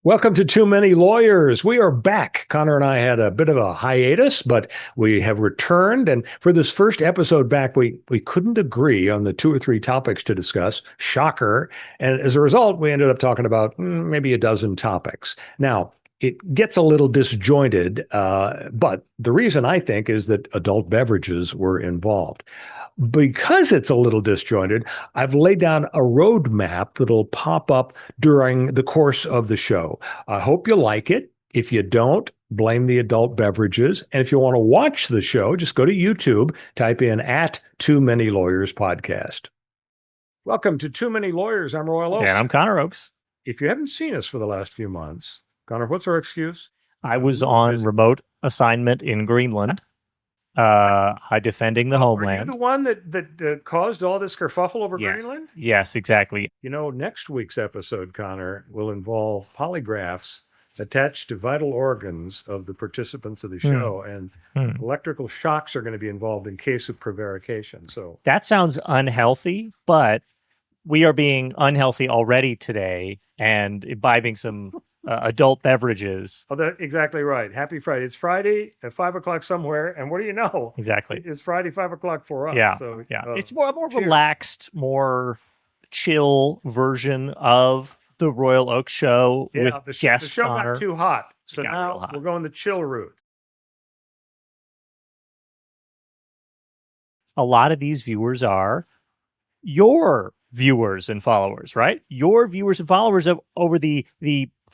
Welcome to Too Many Lawyers. We are back. Connor and I had a bit of a hiatus, but we have returned. And for this first episode back, we couldn't agree on the two or three topics to discuss. Shocker. And as a result, we ended up talking about maybe a dozen topics. Now, it gets a little disjointed, but the reason I think is that adult beverages were involved. Because it's a little disjointed, I've laid down a roadmap that'll pop up during the course of the show. I hope you like it. If you don't, blame the adult beverages. And if you want to watch the show, just go to YouTube, type in at Too Many Lawyers Podcast. Welcome to Too Many Lawyers. I'm Royal Oaks. And I'm Connor Oaks. If you haven't seen us for the last few months, Connor, what's our excuse? I was on remote assignment in Greenland, defending the homeland. Are you the one that caused all this kerfuffle over Yes. Greenland? Yes, exactly. You know, next week's episode, Connor, will involve polygraphs attached to vital organs of the participants of the show, and electrical shocks are going to be involved in case of prevarication. So That sounds unhealthy, but we are being unhealthy already today and imbibing some adult beverages. Oh, that's exactly right. Happy Friday. It's Friday at 5 o'clock somewhere. And what do you know? Exactly. It's Friday, 5 o'clock for us. Yeah. So, Yeah. It's more cheers. relaxed, more chill version of the Royal Oak Show with the guest show Connor. got too hot. So It got now real hot. we're going the chill route. A lot of these viewers are your viewers and followers, right? Your viewers and followers of over the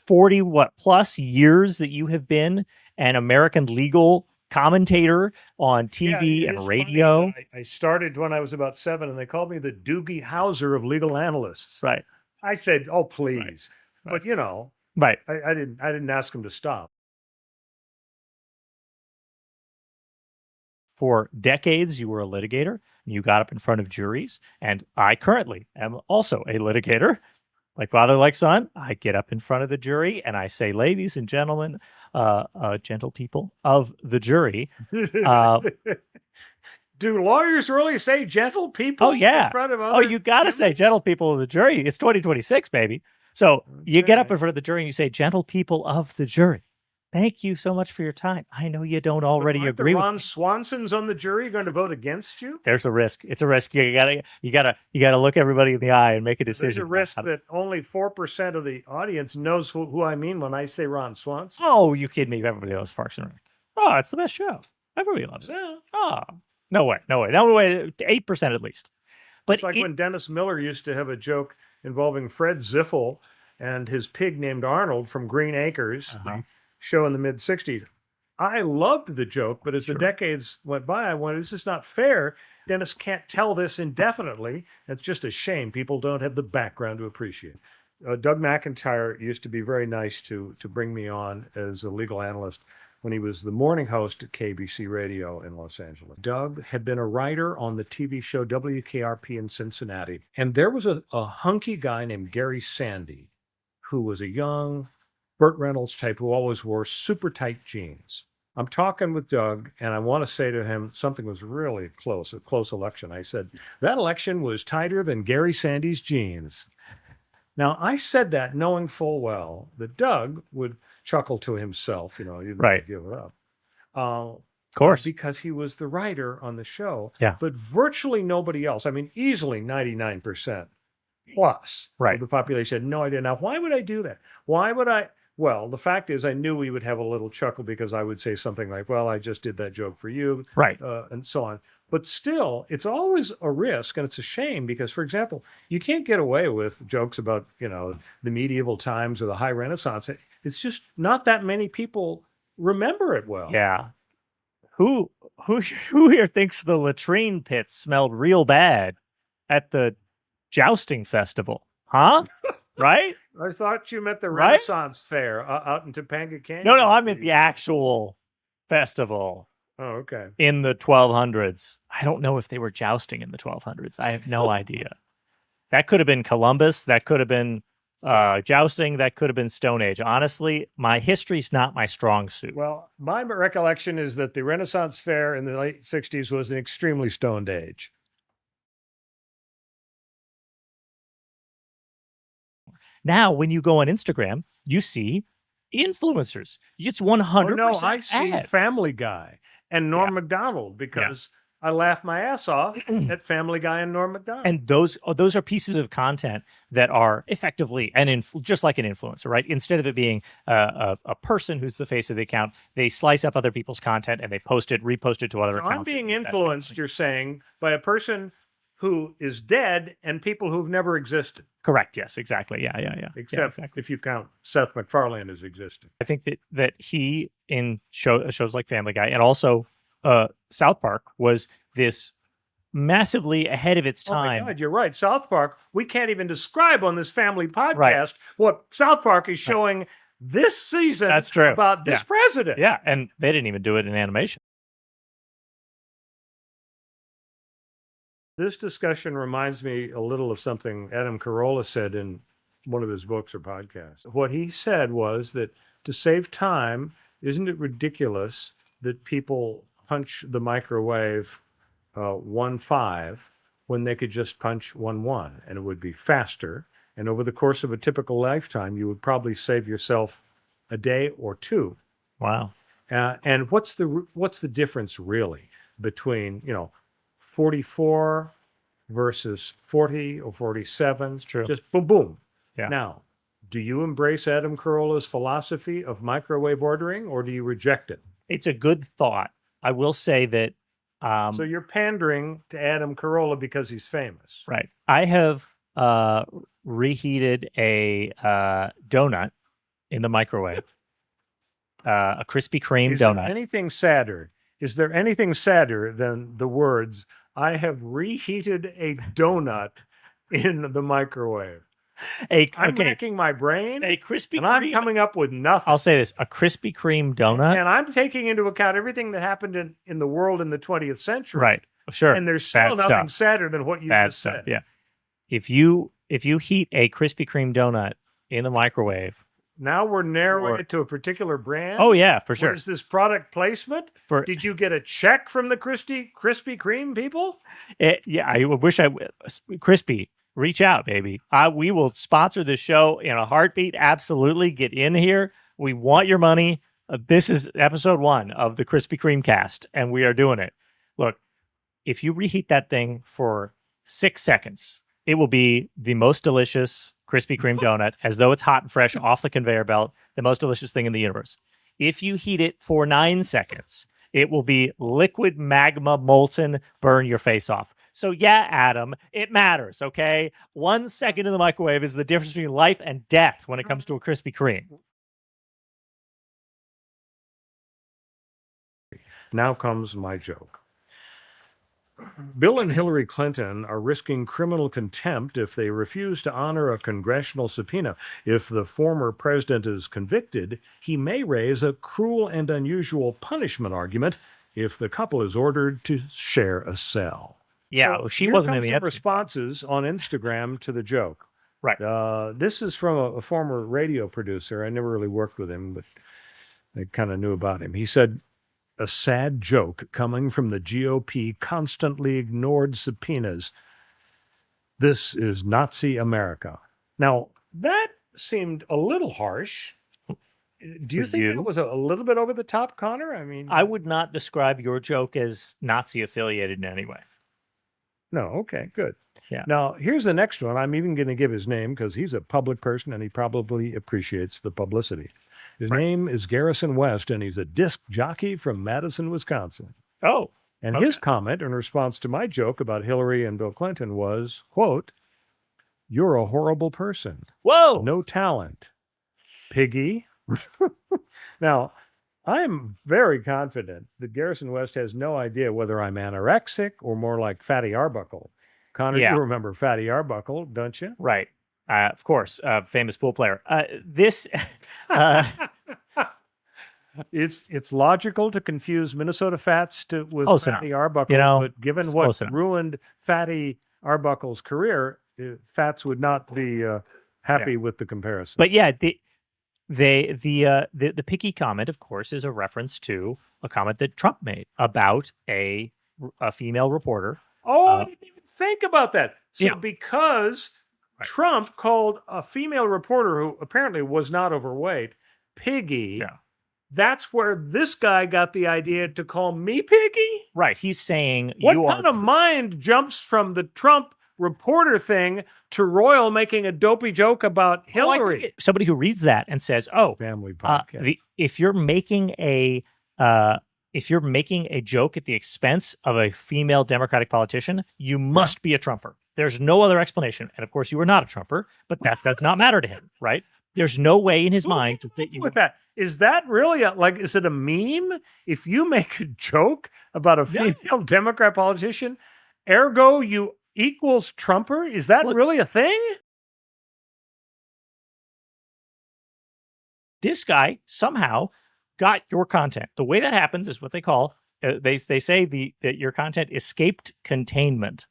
40 plus years that you have been an American legal commentator on TV Yeah, it and is radio. funny. I started when I was about 7, and they called me the Doogie Howser of legal analysts. Right. I said, "Oh, please," Right. but you know, Right. I didn't ask them to stop. For decades, you were a litigator. You got up in front of juries. And I currently am also a litigator. Like father, like son, I get up in front of the jury and I say, ladies and gentlemen, gentle people of the jury. Do lawyers really say gentle people? Oh, yeah. In front of Oh, other you got to say members? gentle people of the jury. It's 2026, baby. So you get up Okay. in front of the jury and you say, gentle people of the jury. Thank you so much for your time. I know you don't already Aren't agree the with Ron me. Swansons on the jury going to vote against you? There's a risk. It's a risk. You gotta look everybody in the eye and make a decision. There's a risk that only 4% of the audience knows who I mean when I say Ron Swanson. Oh, you kidding me? Everybody loves Parks and Rec. Oh, it's the best show. Everybody loves it. Yeah. Oh, no way. 8% at least. But It's like when Dennis Miller used to have a joke involving Fred Ziffel and his pig named Arnold from Green Acres, the show in the mid-'60s. I loved the joke, but as the decades went by, I went, this is not fair. Dennis can't tell this indefinitely. It's just a shame. People don't have the background to appreciate it. Doug McIntyre used to be very nice to bring me on as a legal analyst when he was the morning host at KBC Radio in Los Angeles. Doug had been a writer on the TV show WKRP in Cincinnati. And there was a hunky guy named Gary Sandy, who was a young Burt Reynolds type who always wore super tight jeans. I'm talking with Doug, and I want to say to him something was really close, a close election. I said, that election was tighter than Gary Sandy's jeans. Now, I said that knowing full well that Doug would chuckle to himself, you didn't Right. give it up. of course. Because he was the writer on the show. Yeah. But virtually nobody else, I mean, easily 99% plus Right. of the population had no idea. Now, why would I do that? Why would I? Well, the fact is, I knew we would have a little chuckle because I would say something like, well, I just did that joke for you, Right. and so on. But still, it's always a risk, and it's a shame because, for example, you can't get away with jokes about, the medieval times or the high Renaissance. It's just not that many people remember it well. Yeah. Who here thinks the latrine pits smelled real bad at the jousting festival? Huh? Right? I thought you meant the Right? Renaissance Fair out in Topanga Canyon. No, I meant the actual festival Oh, okay. in the 1200s. I don't know if they were jousting in the 1200s. I have no idea. That could have been Columbus. That could have been jousting. That could have been Stone Age. Honestly, my history's not my strong suit. Well, my recollection is that the Renaissance Fair in the late 60s was an extremely stoned age. Now, when you go on Instagram, you see influencers. It's 100% Oh, no, I see ads. Family Guy and Norm Macdonald because I laugh my ass off at Family Guy and Norm Macdonald. And those are pieces of content that are effectively just like an influencer, right? Instead of it being a person who's the face of the account, they slice up other people's content and they repost it to other So accounts. I'm being influenced, you're saying, by a person who is dead and people who've never existed. Correct. Yes, exactly. Yeah. Except exactly. if you count Seth MacFarlane as existing. I think that he in shows like Family Guy and also South Park was this massively ahead of its time. Oh my God, you're right. South Park, we can't even describe on this family podcast what South Park is showing this season. That's true. About this president. Yeah, and they didn't even do it in animation. This discussion reminds me a little of something Adam Carolla said in one of his books or podcasts. What he said was that to save time, isn't it ridiculous that people punch the microwave 1-5 when they could just punch 1-1 and it would be faster. And over the course of a typical lifetime, you would probably save yourself a day or two. Wow. And what's the difference really between 44 versus 40 or 47? It's true. Just boom, boom. Yeah. Now, do you embrace Adam Carolla's philosophy of microwave ordering or do you reject it? It's a good thought. I will say that. So you're pandering to Adam Carolla because he's famous. Right. I have reheated a donut in the microwave, a Krispy Kreme donut. Is there anything sadder than the words, I have reheated a donut in the microwave? I'm racking my brain, a Krispy and Kreme. I'm coming up with nothing. I'll say this, a Krispy Kreme donut. And I'm taking into account everything that happened in the world in the 20th century. Right, sure. And there's still nothing sadder than what you just said. Yeah. If you heat a Krispy Kreme donut in the microwave. Now we're narrowing it to a particular brand? Oh, yeah, for sure. What is this product placement? Did you get a check from the Krispy Kreme people? I wish Krispy, reach out, baby. We will sponsor the show in a heartbeat. Absolutely. Get in here. We want your money. This is episode 1 of the Krispy Kreme cast, and we are doing it. Look, if you reheat that thing for 6 seconds, it will be the most delicious Krispy Kreme donut, as though it's hot and fresh off the conveyor belt, the most delicious thing in the universe. If you heat it for 9 seconds, it will be liquid magma, molten, burn your face off. So yeah, Adam, it matters, okay? 1 second in the microwave is the difference between life and death when it comes to a Krispy Kreme. Now comes my joke. Bill and Hillary Clinton are risking criminal contempt if they refuse to honor a congressional subpoena. If the former president is convicted, he may raise a cruel and unusual punishment argument if the couple is ordered to share a cell. Yeah, So she here wasn't in comes the the responses on Instagram to the joke. Right. This is from a former radio producer. I never really worked with him, but I kind of knew about him. He said, a sad joke coming from the GOP constantly ignored subpoenas. This is Nazi America. Now, that seemed a little harsh. Do you think that was a little bit over the top, Connor? I mean, I would not describe your joke as Nazi affiliated in any way. No, okay, good. Yeah. Now, here's the next one. I'm even going to give his name because he's a public person and he probably appreciates the publicity. His name is Garrison West, and he's a disc jockey from Madison, Wisconsin. Oh. And his comment in response to my joke about Hillary and Bill Clinton was, quote, "You're a horrible person. Whoa. No talent. Piggy." Now, I'm very confident that Garrison West has no idea whether I'm anorexic or more like Fatty Arbuckle. Connor, you remember Fatty Arbuckle, don't you? Right. Of course, famous pool player. It's logical to confuse Minnesota Fats with Fatty Arbuckle, but given what ruined Fatty Arbuckle's career, Fats would not be happy with the comparison. But yeah, the picky comment, of course, is a reference to a comment that Trump made about a female reporter. Oh, I didn't even think about that. So because Trump called a female reporter who apparently was not overweight Piggy. Yeah. That's where this guy got the idea to call me Piggy? Right. He's saying What you kind are of mind jumps from the Trump reporter thing to Royal making a dopey joke about Hillary? Somebody who reads that and says, "Oh, Family podcast. if you're making a joke at the expense of a female Democratic politician, you must be a Trumper. There's no other explanation." And of course, you were not a Trumper, but that does not matter to him, right? There's no way in his mind to think you. With that, is that really is it a meme? If you make a joke about a female Democrat politician, ergo you equals Trumper? Is that really a thing? This guy somehow got your content. The way that happens is what they call they say that your content escaped containment,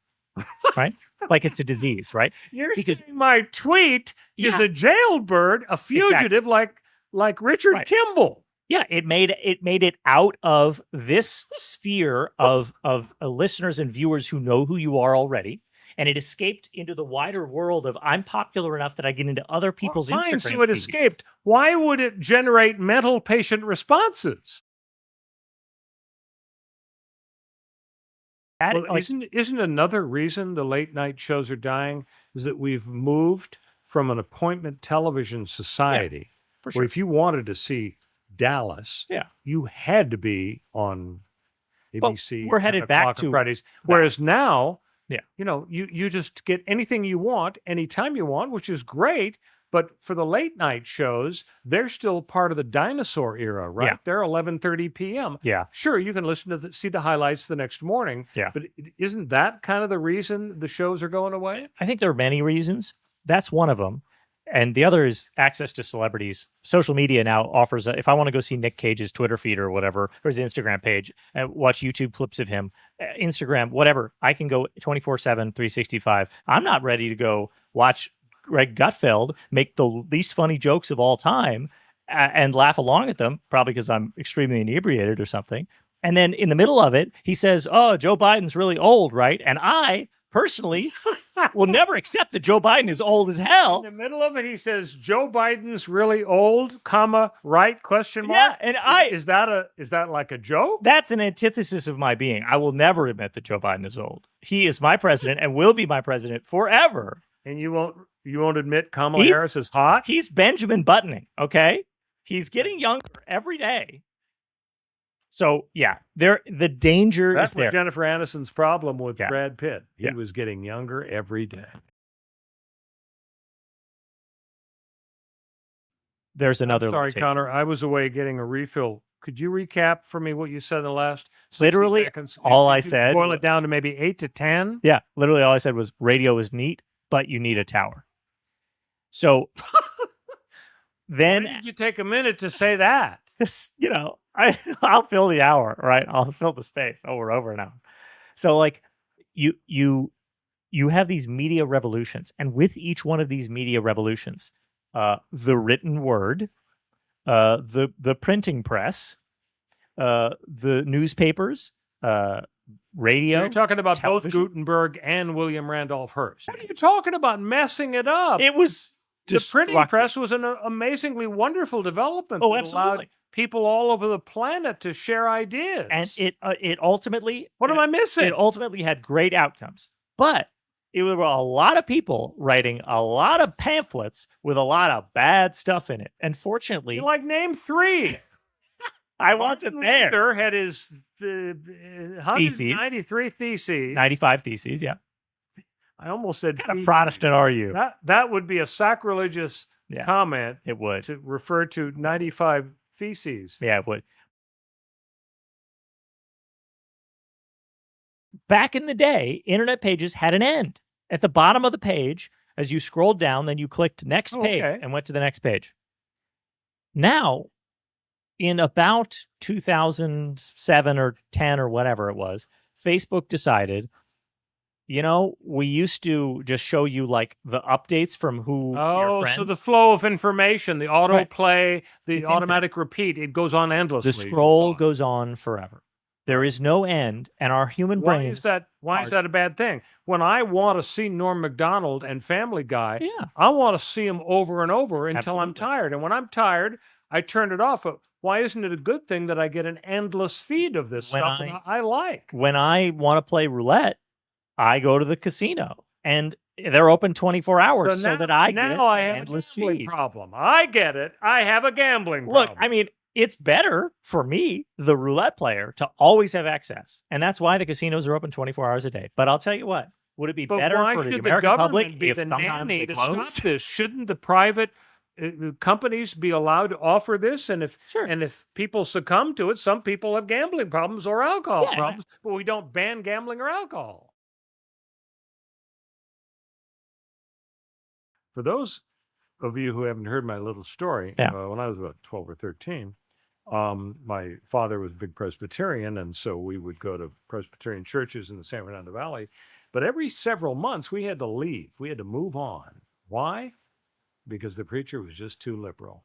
right? Like it's a disease, right? Because my tweet is a jailbird, a fugitive, like Richard Kimball. Yeah, it made it out of this sphere of listeners and viewers who know who you are already, and it escaped into the wider world of I'm popular enough that I get into other people's Instagram feeds. It escaped. Why would it generate mental patient responses? Isn't another reason the late night shows are dying is that we've moved from an appointment television society where if you wanted to see Dallas, you had to be on ABC. We're headed back to Fridays. Whereas now, you just get anything you want, anytime you want, which is great. But for the late night shows, they're still part of the dinosaur era, right? Yeah. They're 11:30 p.m. Yeah. Sure, you can listen to see the highlights the next morning. Yeah. But isn't that kind of the reason the shows are going away? I think there are many reasons. That's one of them. And the other is access to celebrities. Social media now offers, if I want to go see Nick Cage's Twitter feed or whatever, or his Instagram page, and watch YouTube clips of him, Instagram, whatever, I can go 24/7, 365. I'm not ready to go watch Greg Gutfeld make the least funny jokes of all time and laugh along at them, probably because I'm extremely inebriated or something. And then in the middle of it, he says, "Oh, Joe Biden's really old, right?" And I personally will never accept that Joe Biden is old as hell. In the middle of it, he says, "Joe Biden's really old, comma, right, question mark?" Yeah, and is that like a joke? That's an antithesis of my being. I will never admit that Joe Biden is old. He is my president and will be my president forever. And you won't admit Kamala Harris is hot? He's Benjamin Buttoning, okay? He's getting younger every day. So, yeah, the danger is there. That's Jennifer Aniston's problem with Brad Pitt. He was getting younger every day. There's another Sorry, limitation. Connor. I was away getting a refill. Could you recap for me what you said in the last 60 literally seconds? all I said? Boil it down to maybe 8 to 10? Yeah, literally all I said was radio is neat, but you need a tower. So then... Why did you take a minute to say that? I'll fill the hour, right? I'll fill the space. We're over an hour. So like you have these media revolutions, and with each one of these media revolutions, the written word, the printing press, the newspapers, radio. So you're talking about television. both Gutenberg and William Randolph Hearst. What are you talking about messing it up? It was the printing press was an amazingly wonderful development. Oh, that absolutely. Allowed people all over the planet to share ideas. And it ultimately... What am I missing? It ultimately had great outcomes. But it were a lot of people writing a lot of pamphlets with a lot of bad stuff in it. And fortunately... name 3. I wasn't there. Luther had his 193 theses. 95 theses, yeah. I almost said... What kind of Protestant are you? That would be a sacrilegious comment. It would. To refer to 95 theses. Yeah, it would. Back in the day, internet pages had an end. At the bottom of the page, as you scrolled down, then you clicked next page and went to the next page. Now, in about 2007 or 10 or whatever it was, Facebook decided, we used to just show you like the updates from your friends. So the flow of information, the autoplay, the automatic repeat, it goes on endlessly. The scroll goes on forever. There is no end, and our human Why brains. is that? Why is that a bad thing? When I want to see Norm Macdonald and Family Guy, Yeah. I want to see them over and over until I'm Absolutely. tired. And when I'm tired, I turn it off. Why isn't it a good thing that I get an endless feed of this When stuff that I like? When I want to play roulette, I go to the casino, and they're open 24 hours so that I get I an have endless a gambling feed. problem. I get it. I have a gambling Look, problem. I mean, it's better for me, the roulette player, to always have access. And that's why the casinos are open 24 hours a day. But I'll tell you what, would it be But better why for the should American the public government be if the sometimes nanny they to stop closed? this? Shouldn't the private companies be allowed to offer this? And Sure. if people succumb to it, some people have gambling problems or alcohol Yeah. problems, but we don't ban gambling or alcohol. For those of you who haven't heard my little story, Yeah. when I was about 12 or 13, my father was a big Presbyterian, and so we would go to Presbyterian churches in the San Fernando Valley. But every several months, we had to leave. We had to move on. Why? Because the preacher was just too liberal.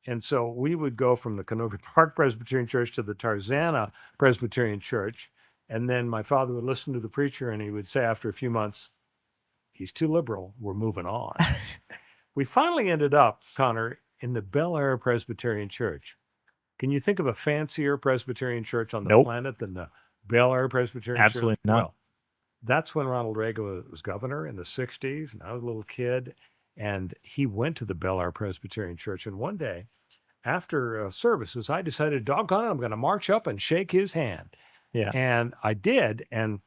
And so we would go from the Canoga Park Presbyterian Church to the Tarzana Presbyterian Church. And then my father would listen to the preacher, and he would say after a few months, he's too liberal. We're moving on. We finally ended up, Connor, in the Bel Air Presbyterian Church. Can you think of a fancier Presbyterian church on the Nope. planet than the Bel Air Presbyterian Church? Absolutely not. Well, that's when Ronald Reagan was governor in the 60s, and I was a little kid. And he went to the Bel Air Presbyterian Church. And one day, after services, I decided, doggone it, I'm going to march up and shake his hand. Yeah. And I did. And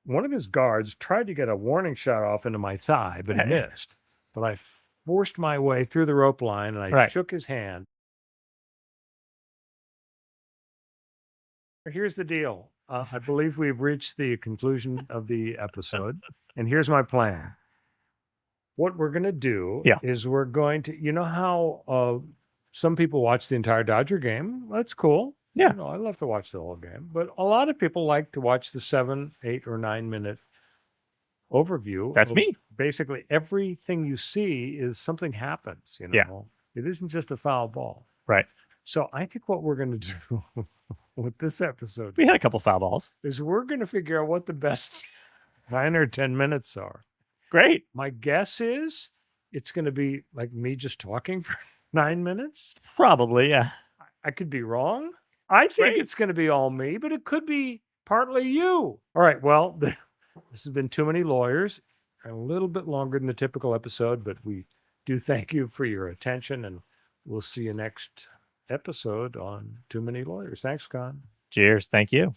one of his guards tried to get a warning shot off into my thigh, but he missed. But I forced my way through the rope line, and I shook his hand. Here's the deal. I believe we've reached the conclusion of the episode. And here's my plan. What we're going to do is we're going to, you know how some people watch the entire Dodger game? That's cool. Yeah. You know, I love to watch the whole game. But a lot of people like to watch the 7, 8, or 9 minute overview. That's me. Basically, everything you see is something happens, you know. Yeah. It isn't just a foul ball. Right. So I think what we're going to do with this episode We had a couple foul balls. is we're going to figure out what the best 9 or 10 minutes are. Great. My guess is it's going to be like me just talking for 9 minutes. Probably, yeah. I could be wrong. I think it's going to be all me, but it could be partly you. All right. Well, this has been Too Many Lawyers, a little bit longer than the typical episode, but we do thank you for your attention, and we'll see you next episode on Too Many Lawyers. Thanks, Con. Cheers. Thank you.